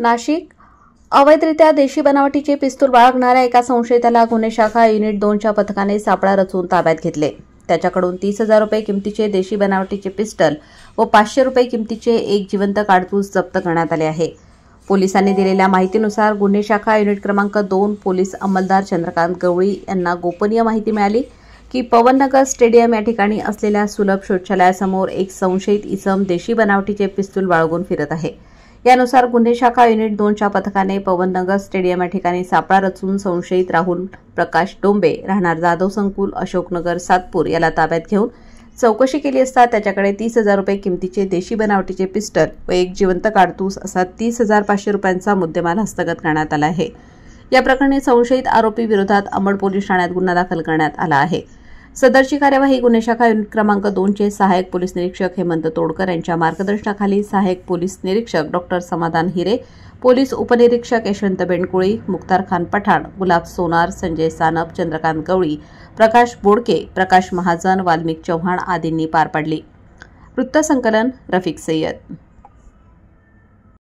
नाशिक अवैधरित्या देशी बनावटीचे पिस्तूल बाळगणाऱ्या एका संशयिताला गुन्हे शाखा युनिट 2च्या पथकाने सापळा रचून ताब्यात घेतले। त्याच्याकडून 30,000 रुपये किमतीचे देशी बनावटीचे पिस्टल व 500 रुपये किमतीचे एक जिवंत काडतूस जप्त करण्यात आले आहे। पोलिसांनी दिलेल्या माहितीनुसार गुन्हे शाखा युनिट क्रमांक 2 पोलीस अंमलदार चंद्रकांत गवळी यांना गोपनीय माहिती मिळाली की पवननगर स्टेडियम या ठिकाणी असलेल्या सुलभ शौचालयासमोर एक संशयित इसम देशी बनावटीचे पिस्तूल बाळगून फिरत आहे। यानुसार गुन्हे शाखा युनिट 2च्या पथकाने पवननगर स्टेडियम या ठिकाणी सापळा रचून संशयित राहुल प्रकाश डोंबे राहणार जाधव संकुल अशोकनगर सातपूर याला ताब्यात घेऊन चौकशी केली असता त्याच्याकडे 30,000 रुपये किमतीचे देशी बनावटीचे पिस्टल व एक जिवंत काडतूस असा 30,500 रुपयांचा मुद्देमाल हस्तगत करण्यात आला आहे। या प्रकरणी संशयित आरोपी विरोधात अंबड पोलीस ठाण्यात गुन्हा दाखल करण्यात आला आहे। सदरची कार्यवाही गुन्हे शाखा युनिट क्रमांक 2चे सहाय्यक पोलीस निरीक्षक हेमंत तोडकर यांच्या मार्गदर्शनाखाली सहाय्यक पोलीस निरीक्षक डॉ. समाधान हिरे, पोलीस उपनिरीक्षक यशवंत बेंडकुळी, मुख्तार खान पठाण, गुलाब सोनार, संजय सानप, चंद्रकांत गवळी, प्रकाश बोडके, प्रकाश महाजन, वाल्मिक चव्हाण आदींनी पार पाडली। वृत्तसंकलन रफिक सय्यद।